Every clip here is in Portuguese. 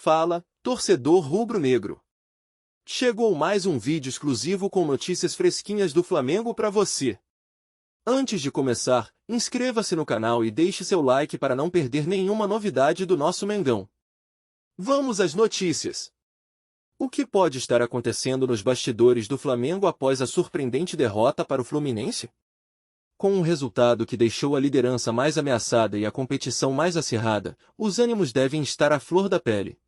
Fala, torcedor rubro-negro. Chegou mais um vídeo exclusivo com notícias fresquinhas do Flamengo para você. Antes de começar, inscreva-se no canal e deixe seu like para não perder nenhuma novidade do nosso Mengão. Vamos às notícias. O que pode estar acontecendo nos bastidores do Flamengo após a surpreendente derrota para o Fluminense? Com um resultado que deixou a liderança mais ameaçada e a competição mais acirrada, os ânimos devem estar à flor da pele.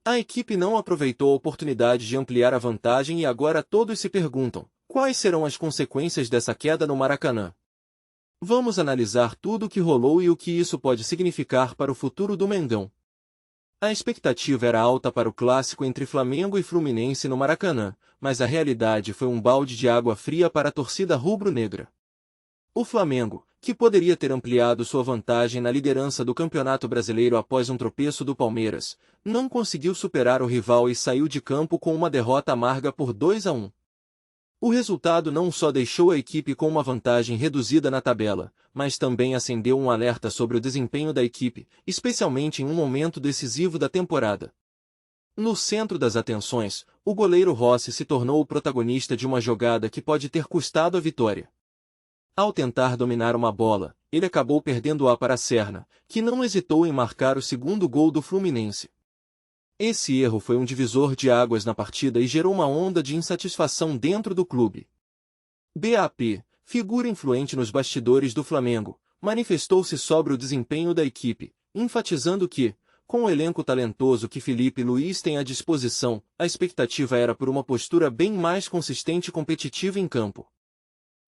A equipe não aproveitou a oportunidade de ampliar a vantagem e agora todos se perguntam: quais serão as consequências dessa queda no Maracanã? Vamos analisar tudo o que rolou e o que isso pode significar para o futuro do Mengão. A expectativa era alta para o clássico entre Flamengo e Fluminense no Maracanã, mas a realidade foi um balde de água fria para a torcida rubro-negra. O Flamengo, que poderia ter ampliado sua vantagem na liderança do Campeonato Brasileiro após um tropeço do Palmeiras, não conseguiu superar o rival e saiu de campo com uma derrota amarga por 2-1. O resultado não só deixou a equipe com uma vantagem reduzida na tabela, mas também acendeu um alerta sobre o desempenho da equipe, especialmente em um momento decisivo da temporada. No centro das atenções, o goleiro Rossi se tornou o protagonista de uma jogada que pode ter custado a vitória. Ao tentar dominar uma bola, ele acabou perdendo-a para Serna, que não hesitou em marcar o segundo gol do Fluminense. Esse erro foi um divisor de águas na partida e gerou uma onda de insatisfação dentro do clube. BAP, figura influente nos bastidores do Flamengo, manifestou-se sobre o desempenho da equipe, enfatizando que, com o elenco talentoso que Felipe Luiz tem à disposição, a expectativa era por uma postura bem mais consistente e competitiva em campo.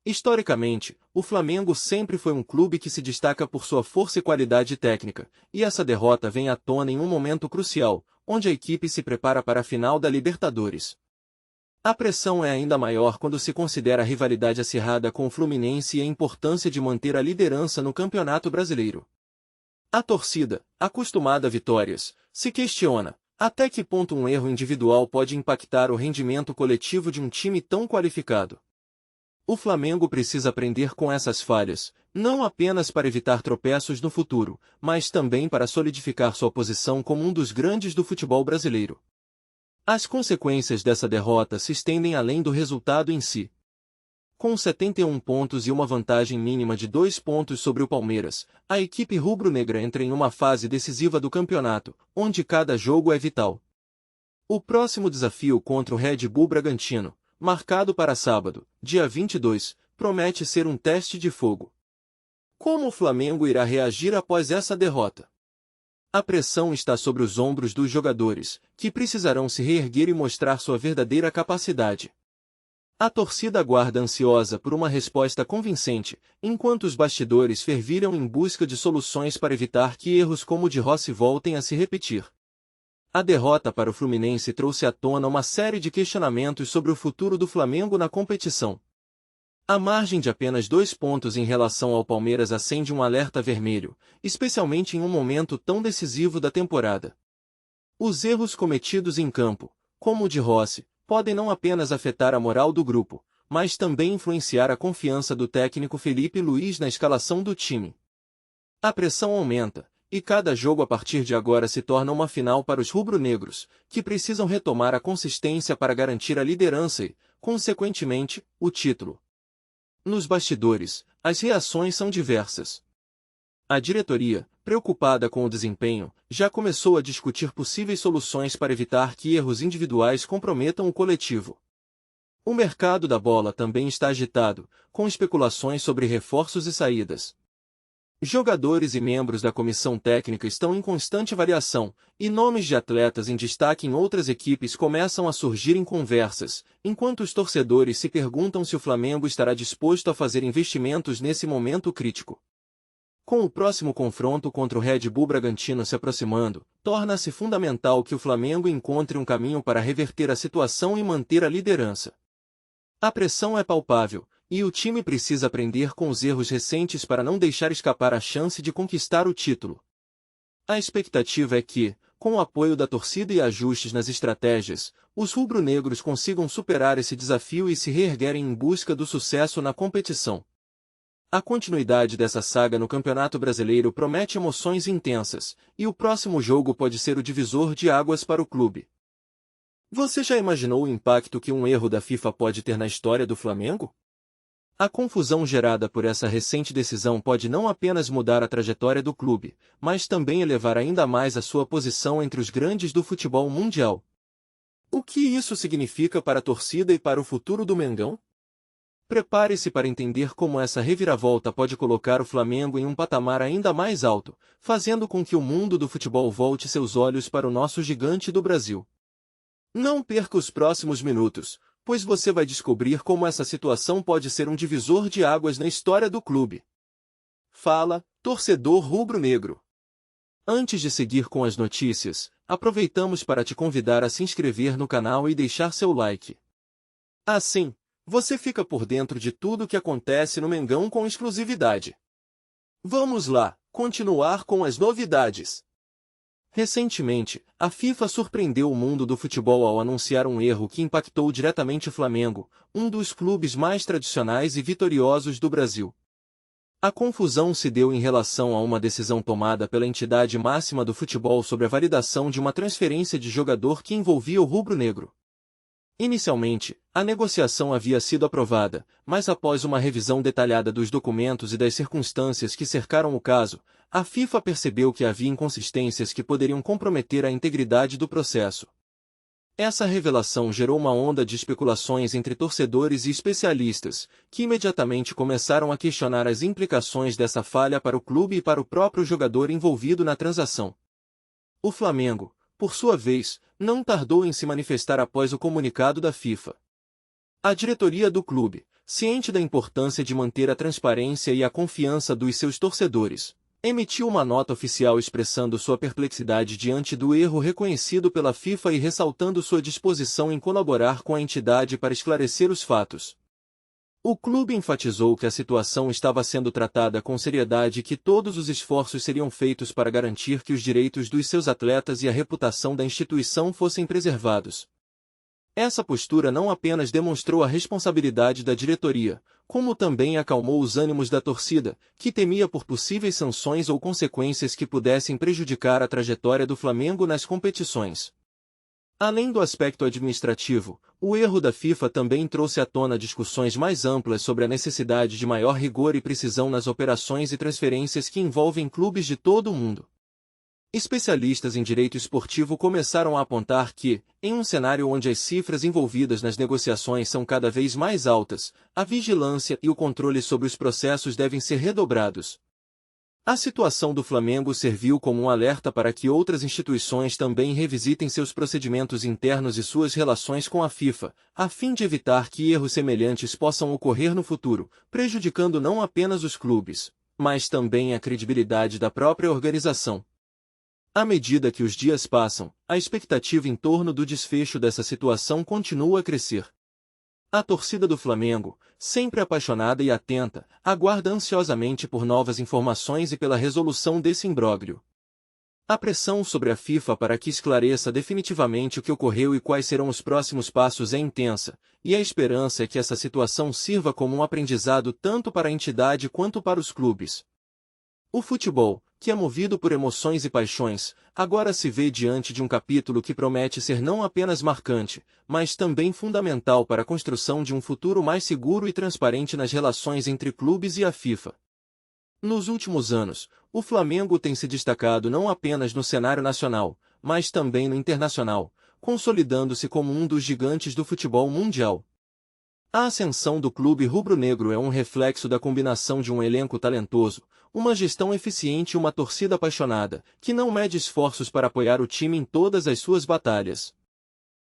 Historicamente, o Flamengo sempre foi um clube que se destaca por sua força e qualidade técnica, e essa derrota vem à tona em um momento crucial, onde a equipe se prepara para a final da Libertadores. A pressão é ainda maior quando se considera a rivalidade acirrada com o Fluminense e a importância de manter a liderança no Campeonato Brasileiro. A torcida, acostumada a vitórias, se questiona até que ponto um erro individual pode impactar o rendimento coletivo de um time tão qualificado. O Flamengo precisa aprender com essas falhas, não apenas para evitar tropeços no futuro, mas também para solidificar sua posição como um dos grandes do futebol brasileiro. As consequências dessa derrota se estendem além do resultado em si. Com 71 pontos e uma vantagem mínima de 2 pontos sobre o Palmeiras, a equipe rubro-negra entra em uma fase decisiva do campeonato, onde cada jogo é vital. O próximo desafio contra o Red Bull Bragantino, marcado para sábado, dia 22, promete ser um teste de fogo. Como o Flamengo irá reagir após essa derrota? A pressão está sobre os ombros dos jogadores, que precisarão se reerguer e mostrar sua verdadeira capacidade. A torcida aguarda ansiosa por uma resposta convincente, enquanto os bastidores fervilham em busca de soluções para evitar que erros como o de Rossi voltem a se repetir. A derrota para o Fluminense trouxe à tona uma série de questionamentos sobre o futuro do Flamengo na competição. A margem de apenas 2 pontos em relação ao Palmeiras acende um alerta vermelho, especialmente em um momento tão decisivo da temporada. Os erros cometidos em campo, como o de Rossi, podem não apenas afetar a moral do grupo, mas também influenciar a confiança do técnico Felipe Luiz na escalação do time. A pressão aumenta, e cada jogo a partir de agora se torna uma final para os rubro-negros, que precisam retomar a consistência para garantir a liderança e, consequentemente, o título. Nos bastidores, as reações são diversas. A diretoria, preocupada com o desempenho, já começou a discutir possíveis soluções para evitar que erros individuais comprometam o coletivo. O mercado da bola também está agitado, com especulações sobre reforços e saídas. Jogadores e membros da comissão técnica estão em constante variação, e nomes de atletas em destaque em outras equipes começam a surgir em conversas, enquanto os torcedores se perguntam se o Flamengo estará disposto a fazer investimentos nesse momento crítico. Com o próximo confronto contra o Red Bull Bragantino se aproximando, torna-se fundamental que o Flamengo encontre um caminho para reverter a situação e manter a liderança. A pressão é palpável, e o time precisa aprender com os erros recentes para não deixar escapar a chance de conquistar o título. A expectativa é que, com o apoio da torcida e ajustes nas estratégias, os rubro-negros consigam superar esse desafio e se reerguerem em busca do sucesso na competição. A continuidade dessa saga no Campeonato Brasileiro promete emoções intensas, e o próximo jogo pode ser o divisor de águas para o clube. Você já imaginou o impacto que um erro da FIFA pode ter na história do Flamengo? A confusão gerada por essa recente decisão pode não apenas mudar a trajetória do clube, mas também elevar ainda mais a sua posição entre os grandes do futebol mundial. O que isso significa para a torcida e para o futuro do Mengão? Prepare-se para entender como essa reviravolta pode colocar o Flamengo em um patamar ainda mais alto, fazendo com que o mundo do futebol volte seus olhos para o nosso gigante do Brasil. Não perca os próximos minutos, pois você vai descobrir como essa situação pode ser um divisor de águas na história do clube. Fala, torcedor rubro-negro! Antes de seguir com as notícias, aproveitamos para te convidar a se inscrever no canal e deixar seu like. Assim, você fica por dentro de tudo o que acontece no Mengão com exclusividade. Vamos lá, continuar com as novidades. Recentemente, a FIFA surpreendeu o mundo do futebol ao anunciar um erro que impactou diretamente o Flamengo, um dos clubes mais tradicionais e vitoriosos do Brasil. A confusão se deu em relação a uma decisão tomada pela entidade máxima do futebol sobre a validação de uma transferência de jogador que envolvia o rubro-negro. Inicialmente, a negociação havia sido aprovada, mas após uma revisão detalhada dos documentos e das circunstâncias que cercaram o caso, a FIFA percebeu que havia inconsistências que poderiam comprometer a integridade do processo. Essa revelação gerou uma onda de especulações entre torcedores e especialistas, que imediatamente começaram a questionar as implicações dessa falha para o clube e para o próprio jogador envolvido na transação. O Flamengo, por sua vez, não tardou em se manifestar após o comunicado da FIFA. A diretoria do clube, ciente da importância de manter a transparência e a confiança dos seus torcedores, emitiu uma nota oficial expressando sua perplexidade diante do erro reconhecido pela FIFA e ressaltando sua disposição em colaborar com a entidade para esclarecer os fatos. O clube enfatizou que a situação estava sendo tratada com seriedade e que todos os esforços seriam feitos para garantir que os direitos dos seus atletas e a reputação da instituição fossem preservados. Essa postura não apenas demonstrou a responsabilidade da diretoria, como também acalmou os ânimos da torcida, que temia por possíveis sanções ou consequências que pudessem prejudicar a trajetória do Flamengo nas competições. Além do aspecto administrativo, o erro da FIFA também trouxe à tona discussões mais amplas sobre a necessidade de maior rigor e precisão nas operações e transferências que envolvem clubes de todo o mundo. Especialistas em direito esportivo começaram a apontar que, em um cenário onde as cifras envolvidas nas negociações são cada vez mais altas, a vigilância e o controle sobre os processos devem ser redobrados. A situação do Flamengo serviu como um alerta para que outras instituições também revisitem seus procedimentos internos e suas relações com a FIFA, a fim de evitar que erros semelhantes possam ocorrer no futuro, prejudicando não apenas os clubes, mas também a credibilidade da própria organização. À medida que os dias passam, a expectativa em torno do desfecho dessa situação continua a crescer. A torcida do Flamengo, sempre apaixonada e atenta, aguarda ansiosamente por novas informações e pela resolução desse imbróglio. A pressão sobre a FIFA para que esclareça definitivamente o que ocorreu e quais serão os próximos passos é intensa, e a esperança é que essa situação sirva como um aprendizado tanto para a entidade quanto para os clubes. O futebol, que é movido por emoções e paixões, agora se vê diante de um capítulo que promete ser não apenas marcante, mas também fundamental para a construção de um futuro mais seguro e transparente nas relações entre clubes e a FIFA. Nos últimos anos, o Flamengo tem se destacado não apenas no cenário nacional, mas também no internacional, consolidando-se como um dos gigantes do futebol mundial. A ascensão do clube rubro-negro é um reflexo da combinação de um elenco talentoso, uma gestão eficiente e uma torcida apaixonada, que não mede esforços para apoiar o time em todas as suas batalhas.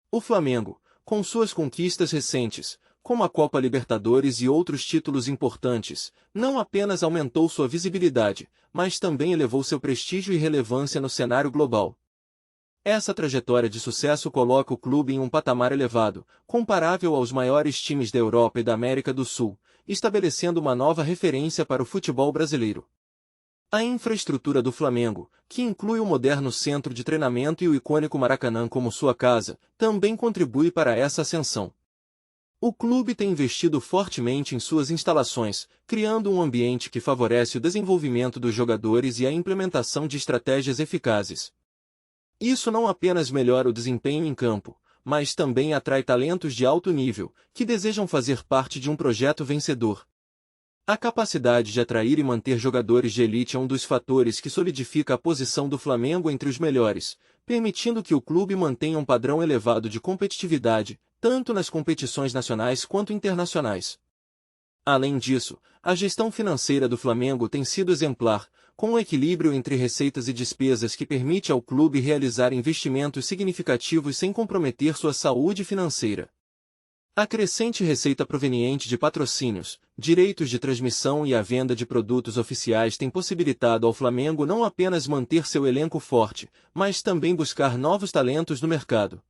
O Flamengo, com suas conquistas recentes, como a Copa Libertadores e outros títulos importantes, não apenas aumentou sua visibilidade, mas também elevou seu prestígio e relevância no cenário global. Essa trajetória de sucesso coloca o clube em um patamar elevado, comparável aos maiores times da Europa e da América do Sul, estabelecendo uma nova referência para o futebol brasileiro. A infraestrutura do Flamengo, que inclui o moderno centro de treinamento e o icônico Maracanã como sua casa, também contribui para essa ascensão. O clube tem investido fortemente em suas instalações, criando um ambiente que favorece o desenvolvimento dos jogadores e a implementação de estratégias eficazes. Isso não apenas melhora o desempenho em campo, mas também atrai talentos de alto nível, que desejam fazer parte de um projeto vencedor. A capacidade de atrair e manter jogadores de elite é um dos fatores que solidifica a posição do Flamengo entre os melhores, permitindo que o clube mantenha um padrão elevado de competitividade, tanto nas competições nacionais quanto internacionais. Além disso, a gestão financeira do Flamengo tem sido exemplar, com um equilíbrio entre receitas e despesas que permite ao clube realizar investimentos significativos sem comprometer sua saúde financeira. A crescente receita proveniente de patrocínios, direitos de transmissão e a venda de produtos oficiais tem possibilitado ao Flamengo não apenas manter seu elenco forte, mas também buscar novos talentos no mercado.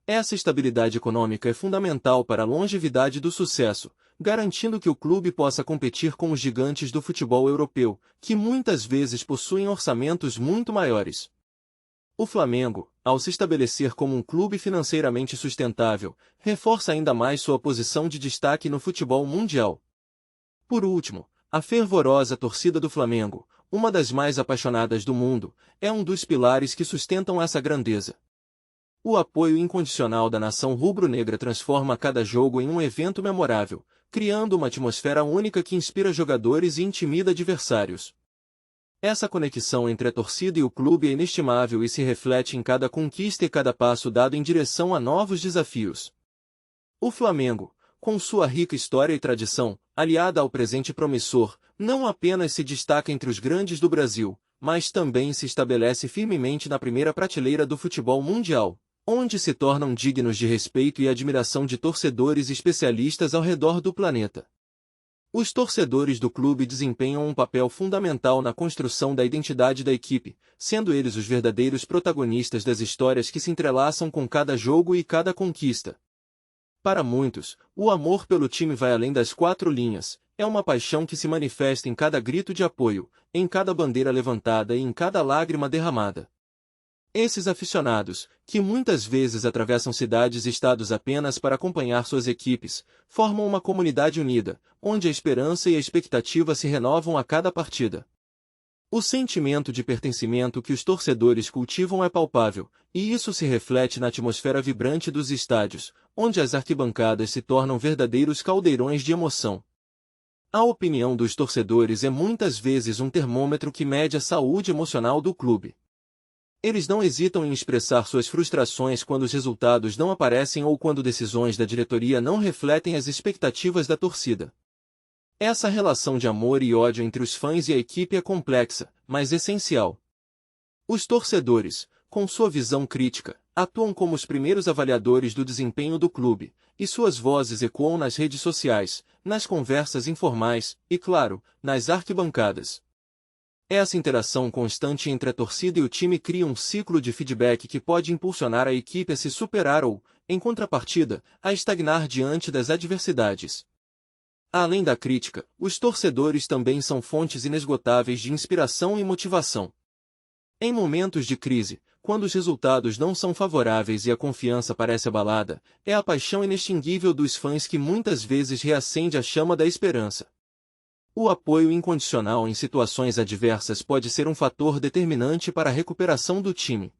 Essa estabilidade econômica é fundamental para a longevidade do sucesso, garantindo que o clube possa competir com os gigantes do futebol europeu, que muitas vezes possuem orçamentos muito maiores. O Flamengo, ao se estabelecer como um clube financeiramente sustentável, reforça ainda mais sua posição de destaque no futebol mundial. Por último, a fervorosa torcida do Flamengo, uma das mais apaixonadas do mundo, é um dos pilares que sustentam essa grandeza. O apoio incondicional da nação rubro-negra transforma cada jogo em um evento memorável, criando uma atmosfera única que inspira jogadores e intimida adversários. Essa conexão entre a torcida e o clube é inestimável e se reflete em cada conquista e cada passo dado em direção a novos desafios. O Flamengo, com sua rica história e tradição, aliada ao presente promissor, não apenas se destaca entre os grandes do Brasil, mas também se estabelece firmemente na primeira prateleira do futebol mundial, onde se tornam dignos de respeito e admiração de torcedores e especialistas ao redor do planeta. Os torcedores do clube desempenham um papel fundamental na construção da identidade da equipe, sendo eles os verdadeiros protagonistas das histórias que se entrelaçam com cada jogo e cada conquista. Para muitos, o amor pelo time vai além das quatro linhas, é uma paixão que se manifesta em cada grito de apoio, em cada bandeira levantada e em cada lágrima derramada. Esses aficionados, que muitas vezes atravessam cidades e estados apenas para acompanhar suas equipes, formam uma comunidade unida, onde a esperança e a expectativa se renovam a cada partida. O sentimento de pertencimento que os torcedores cultivam é palpável, e isso se reflete na atmosfera vibrante dos estádios, onde as arquibancadas se tornam verdadeiros caldeirões de emoção. A opinião dos torcedores é muitas vezes um termômetro que mede a saúde emocional do clube. Eles não hesitam em expressar suas frustrações quando os resultados não aparecem ou quando decisões da diretoria não refletem as expectativas da torcida. Essa relação de amor e ódio entre os fãs e a equipe é complexa, mas essencial. Os torcedores, com sua visão crítica, atuam como os primeiros avaliadores do desempenho do clube, e suas vozes ecoam nas redes sociais, nas conversas informais e, claro, nas arquibancadas. Essa interação constante entre a torcida e o time cria um ciclo de feedback que pode impulsionar a equipe a se superar ou, em contrapartida, a estagnar diante das adversidades. Além da crítica, os torcedores também são fontes inesgotáveis de inspiração e motivação. Em momentos de crise, quando os resultados não são favoráveis e a confiança parece abalada, é a paixão inextinguível dos fãs que muitas vezes reacende a chama da esperança. O apoio incondicional em situações adversas pode ser um fator determinante para a recuperação do time.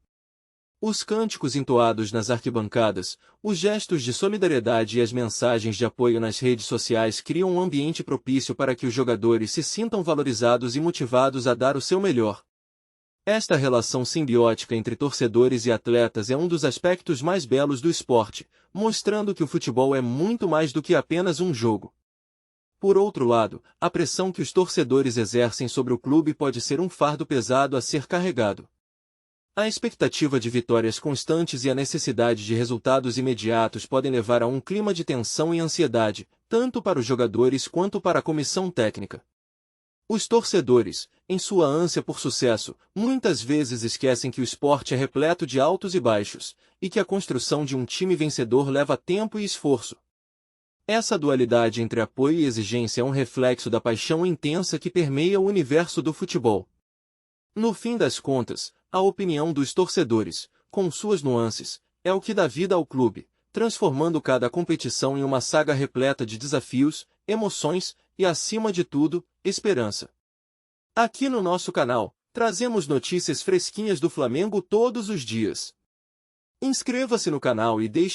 Os cânticos entoados nas arquibancadas, os gestos de solidariedade e as mensagens de apoio nas redes sociais criam um ambiente propício para que os jogadores se sintam valorizados e motivados a dar o seu melhor. Esta relação simbiótica entre torcedores e atletas é um dos aspectos mais belos do esporte, mostrando que o futebol é muito mais do que apenas um jogo. Por outro lado, a pressão que os torcedores exercem sobre o clube pode ser um fardo pesado a ser carregado. A expectativa de vitórias constantes e a necessidade de resultados imediatos podem levar a um clima de tensão e ansiedade, tanto para os jogadores quanto para a comissão técnica. Os torcedores, em sua ânsia por sucesso, muitas vezes esquecem que o esporte é repleto de altos e baixos, e que a construção de um time vencedor leva tempo e esforço. Essa dualidade entre apoio e exigência é um reflexo da paixão intensa que permeia o universo do futebol. No fim das contas, a opinião dos torcedores, com suas nuances, é o que dá vida ao clube, transformando cada competição em uma saga repleta de desafios, emoções e, acima de tudo, esperança. Aqui no nosso canal, trazemos notícias fresquinhas do Flamengo todos os dias. Inscreva-se no canal e deixe